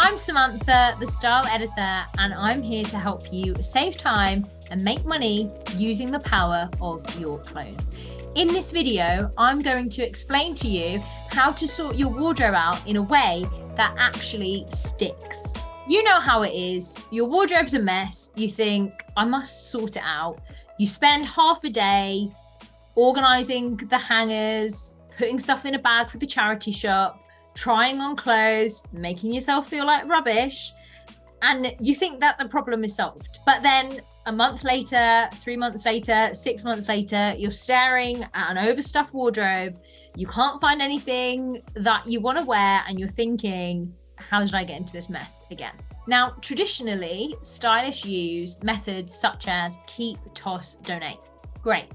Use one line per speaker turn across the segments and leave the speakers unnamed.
I'm Samantha, the style editor, and I'm here to help you save time and make money using the power of your clothes. In this video, I'm going to explain to you how to sort your wardrobe out in a way that actually sticks. You know how it is. Your wardrobe's a mess. You think, I must sort it out. You spend half a day organizing the hangers, putting stuff in a bag for the charity shop, trying on clothes, making yourself feel like rubbish, and you think that the problem is solved. But then a month later, 3 months later, 6 months later, you're staring at an overstuffed wardrobe. You can't find anything that you want to wear, and you're thinking, how did I get into this mess again? Now, traditionally, stylists use methods such as keep, toss, donate. Great.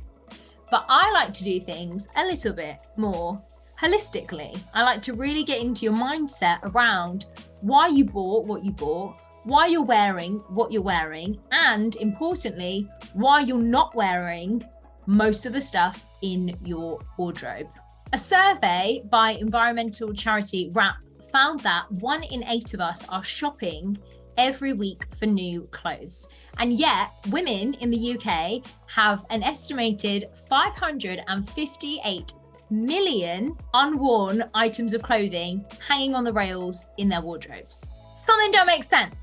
But I like to do things a little bit more holistically. I like to really get into your mindset around why you bought what you bought, why you're wearing what you're wearing, and importantly, why you're not wearing most of the stuff in your wardrobe. A survey by environmental charity WRAP found that 1 in 8 of us are shopping every week for new clothes. And yet, women in the UK have an estimated 558 million unworn items of clothing hanging on the rails in their wardrobes. Something don't make sense.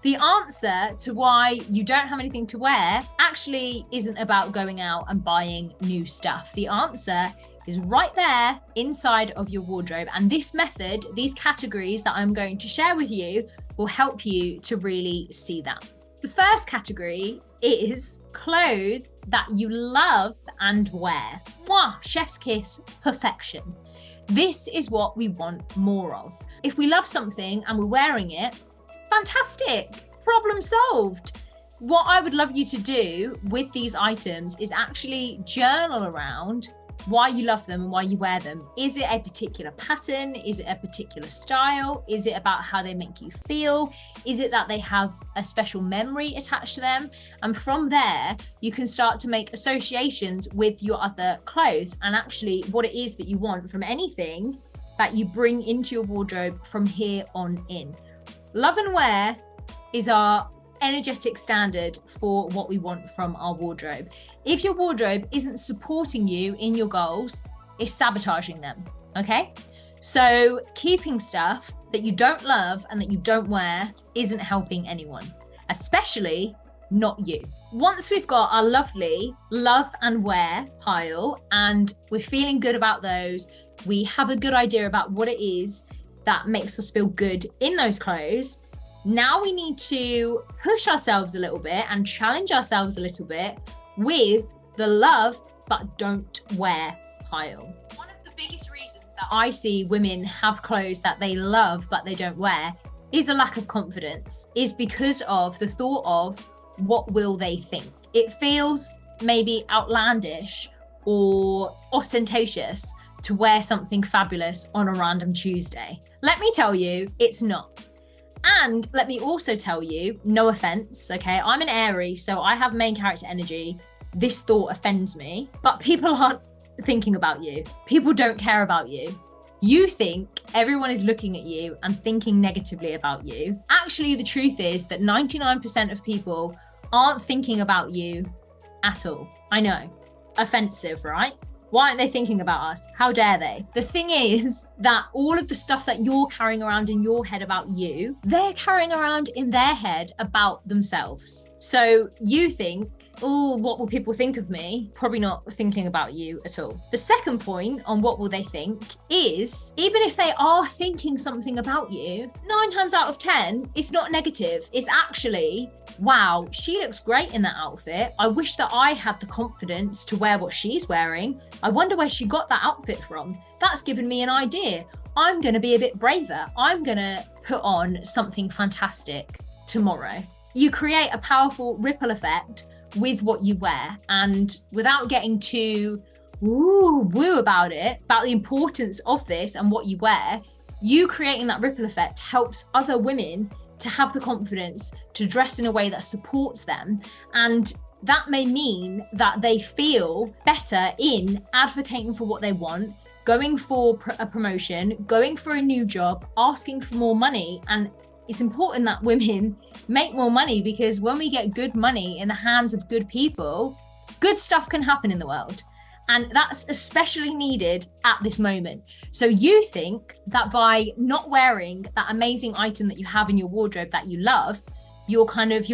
The answer to why you don't have anything to wear actually isn't about going out and buying new stuff. The answer is right there inside of your wardrobe. And this method, these categories that I'm going to share with you, will help you to really see that. The first category is clothes that you love and wear. Mwah, chef's kiss, perfection. This is what we want more of. If we love something and we're wearing it, fantastic, problem solved. What I would love you to do with these items is actually journal around why you love them and why you wear them. Is it a particular pattern? Is it a particular style? Is it about how they make you feel? Is it that they have a special memory attached to them? And from there, you can start to make associations with your other clothes and actually what it is that you want from anything that you bring into your wardrobe from here on in. Love and wear is our energetic standard for what we want from our wardrobe. If your wardrobe isn't supporting you in your goals, it's sabotaging them, okay? So keeping stuff that you don't love and that you don't wear isn't helping anyone, especially not you. Once we've got our lovely love and wear pile and we're feeling good about those, we have a good idea about what it is that makes us feel good in those clothes. Now we need to push ourselves a little bit and challenge ourselves a little bit with the love but don't wear pile. One of the biggest reasons that I see women have clothes that they love but they don't wear is a lack of confidence, is because of the thought of what will they think. It feels maybe outlandish or ostentatious to wear something fabulous on a random Tuesday. Let me tell you, it's not. And let me also tell you, no offense, okay? I'm an Aries, so I have main character energy. This thought offends me, but people aren't thinking about you. People don't care about you. You think everyone is looking at you and thinking negatively about you. Actually, the truth is that 99% of people aren't thinking about you at all. I know, offensive, right? Why aren't they thinking about us? How dare they? The thing is that all of the stuff that you're carrying around in your head about you, they're carrying around in their head about themselves. So you think, oh, what will people think of me? Probably not thinking about you at all. The second point on what will they think is, even if they are thinking something about you, 9 times out of 10, it's not negative. It's actually, wow, she looks great in that outfit. I wish that I had the confidence to wear what she's wearing. I wonder where she got that outfit from. That's given me an idea. I'm going to be a bit braver. I'm going to put on something fantastic tomorrow. You create a powerful ripple effect with what you wear, and without getting too woo about it, about the importance of this and what you wear, you creating that ripple effect helps other women to have the confidence to dress in a way that supports them. And that may mean that they feel better in advocating for what they want, going for a promotion, going for a new job, asking for more money, and it's important that women make more money, because when we get good money in the hands of good people, good stuff can happen in the world. And that's especially needed at this moment. So you think that by not wearing that amazing item that you have in your wardrobe that you love, you're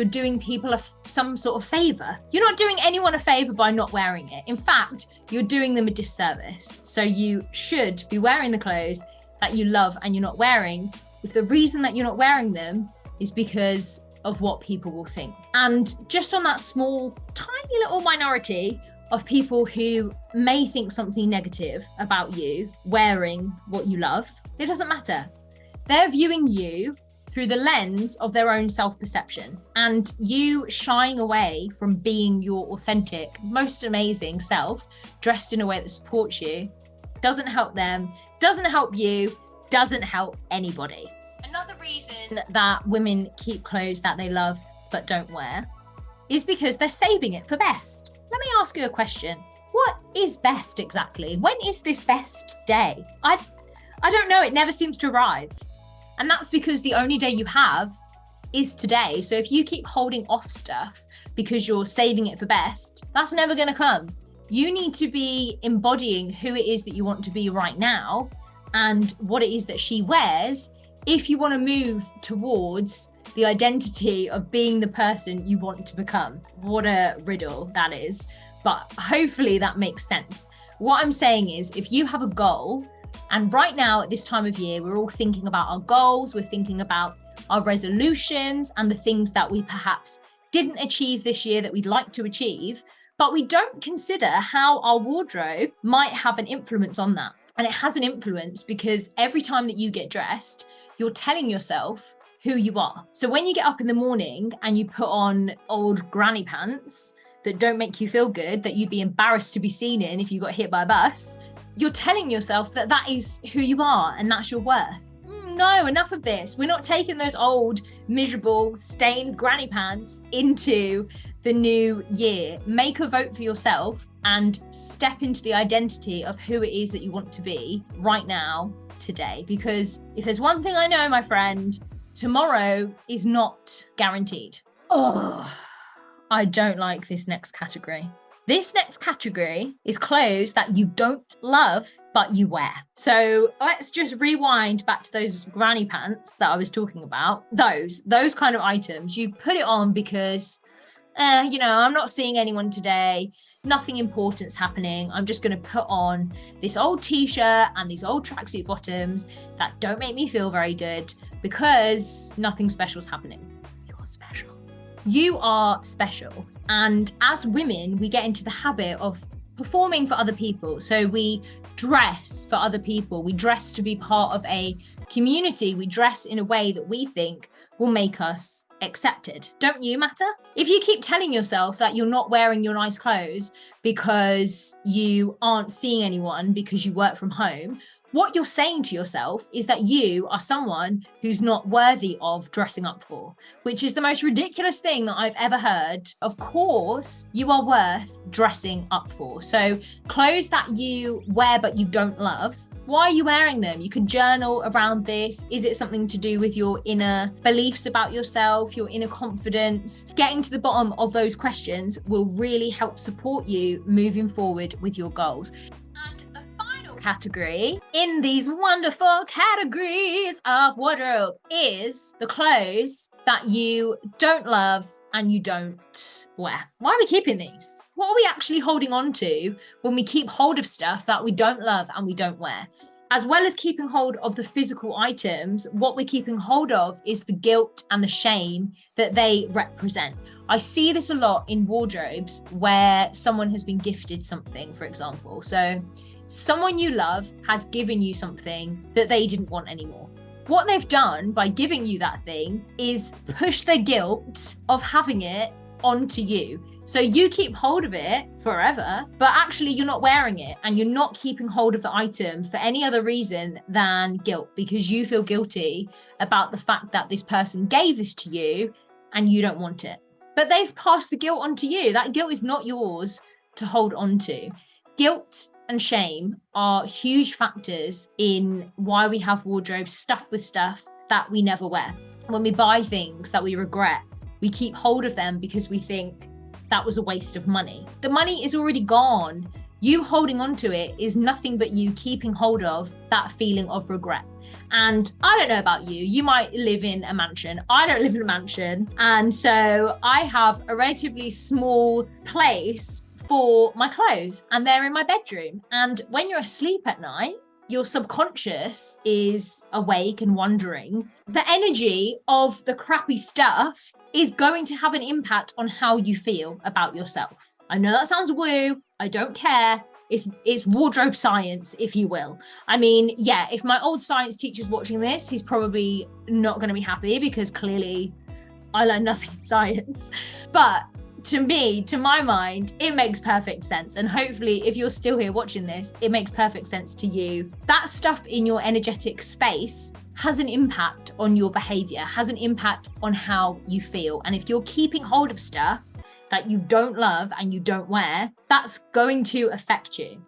doing people some sort of favor. You're not doing anyone a favor by not wearing it. In fact, you're doing them a disservice. So you should be wearing the clothes that you love and you're not wearing, if the reason that you're not wearing them is because of what people will think. And just on that small, tiny little minority of people who may think something negative about you wearing what you love, it doesn't matter. They're viewing you through the lens of their own self-perception, and you shying away from being your authentic, most amazing self, dressed in a way that supports you, doesn't help them, doesn't help you, doesn't help anybody. Another reason that women keep clothes that they love but don't wear is because they're saving it for best. Let me ask you a question. What is best exactly? When is this best day? I don't know. It never seems to arrive. And that's because the only day you have is today. So if you keep holding off stuff because you're saving it for best, that's never going to come. You need to be embodying who it is that you want to be right now and what it is that she wears if you want to move towards the identity of being the person you want to become. What a riddle that is. But hopefully that makes sense. What I'm saying is, if you have a goal, and right now at this time of year, we're all thinking about our goals, we're thinking about our resolutions and the things that we perhaps didn't achieve this year that we'd like to achieve, but we don't consider how our wardrobe might have an influence on that. And it has an influence because every time that you get dressed, you're telling yourself who you are. So when you get up in the morning and you put on old granny pants that don't make you feel good, that you'd be embarrassed to be seen in if you got hit by a bus, you're telling yourself that that is who you are and that's your worth. No, enough of this. We're not taking those old, miserable, stained granny pants into the new year. Make a vote for yourself and step into the identity of who it is that you want to be right now, today. Because if there's one thing I know, my friend, tomorrow is not guaranteed. Oh, I don't like this next category. This next category is clothes that you don't love, but you wear. So let's just rewind back to those granny pants that I was talking about. Those kind of items, you put it on because, I'm not seeing anyone today. Nothing important's happening. I'm just going to put on this old t-shirt and these old tracksuit bottoms that don't make me feel very good because nothing special's happening. You're special. You are special. And as women, we get into the habit of performing for other people. So we dress for other people. We dress to be part of a community. We dress in a way that we think will make us accepted. Don't you matter? If you keep telling yourself that you're not wearing your nice clothes because you aren't seeing anyone because you work from home, what you're saying to yourself is that you are someone who's not worthy of dressing up for, which is the most ridiculous thing that I've ever heard. Of course, you are worth dressing up for. So clothes that you wear but you don't love, why are you wearing them? You can journal around this. Is it something to do with your inner beliefs about yourself, your inner confidence? Getting to the bottom of those questions will really help support you moving forward with your goals. And the final category in these wonderful categories of wardrobe is the clothes that you don't love and you don't wear. Why are we keeping these? What are we actually holding on to when we keep hold of stuff that we don't love and we don't wear? As well as keeping hold of the physical items, what we're keeping hold of is the guilt and the shame that they represent. I see this a lot in wardrobes where someone has been gifted something, for example. So someone you love has given you something that they didn't want anymore. What they've done by giving you that thing is push the guilt of having it onto you. So you keep hold of it forever, but actually you're not wearing it and you're not keeping hold of the item for any other reason than guilt, because you feel guilty about the fact that this person gave this to you and you don't want it. But they've passed the guilt onto you. That guilt is not yours to hold on to. Guilt and shame are huge factors in why we have wardrobes stuffed with stuff that we never wear. when we buy things that we regret, we keep hold of them because we think that was a waste of money. The money is already gone. You holding on to it is nothing but you keeping hold of that feeling of regret. And I don't know about you, you might live in a mansion. I don't live in a mansion. And so I have a relatively small place for my clothes and they're in my bedroom. And when you're asleep at night, your subconscious is awake and wondering. The energy of the crappy stuff is going to have an impact on how you feel about yourself. I know that sounds woo. I don't care. It's wardrobe science, if you will. I mean, yeah, if my old science teacher's watching this, he's probably not going to be happy because clearly I learned nothing in science. But to me, to my mind, it makes perfect sense. And hopefully, if you're still here watching this, it makes perfect sense to you. That stuff in your energetic space has an impact on your behavior, has an impact on how you feel. And if you're keeping hold of stuff that you don't love and you don't wear, that's going to affect you.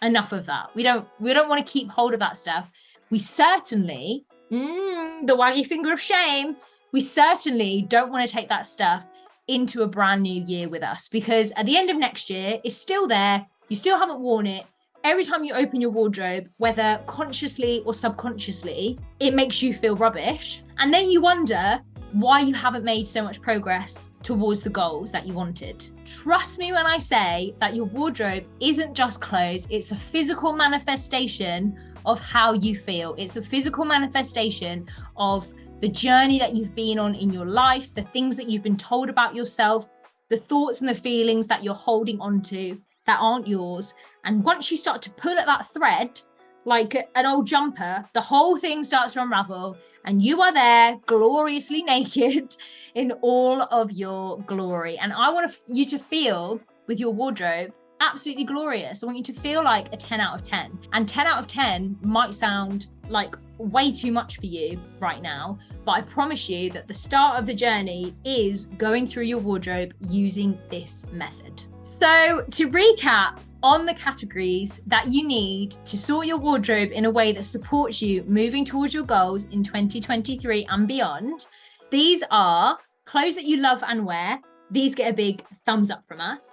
Enough of that. We don't want to keep hold of that stuff. We certainly, the waggy finger of shame, we certainly don't want to take that stuff into a brand new year with us, because at the end of next year, it's still there. You still haven't worn it. Every time you open your wardrobe, whether consciously or subconsciously, it makes you feel rubbish. And then you wonder why you haven't made so much progress towards the goals that you wanted. Trust me when I say that your wardrobe isn't just clothes, it's a physical manifestation of how you feel. It's a physical manifestation of the journey that you've been on in your life, the things that you've been told about yourself, the thoughts and the feelings that you're holding on to that aren't yours. And once you start to pull at that thread, like an old jumper, the whole thing starts to unravel and you are there gloriously naked in all of your glory. And I want you to feel with your wardrobe absolutely glorious. I want you to feel like a 10 out of 10. And 10 out of 10 might sound like way too much for you right now, but I promise you that the start of the journey is going through your wardrobe using this method. So to recap on the categories that you need to sort your wardrobe in a way that supports you moving towards your goals in 2023 and beyond, these are clothes that you love and wear. These get a big thumbs up from us.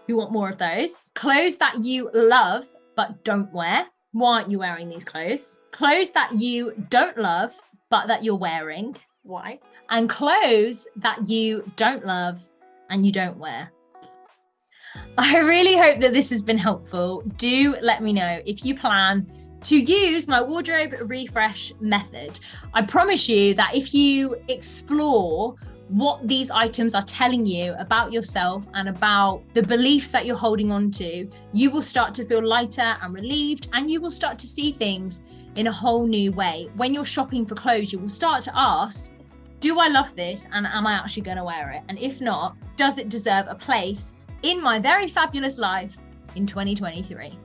We want more of those. Clothes that you love but don't wear. Why aren't you wearing these clothes? Clothes that you don't love but that you're wearing. Why? And clothes that you don't love and you don't wear. I really hope that this has been helpful. Do let me know if you plan to use my wardrobe refresh method. I promise you that if you explore what these items are telling you about yourself and about the beliefs that you're holding on to, you will start to feel lighter and relieved, and you will start to see things in a whole new way. When you're shopping for clothes, you will start to ask, do I love this and am I actually going to wear it? And if not, does it deserve a place in my very fabulous life in 2023?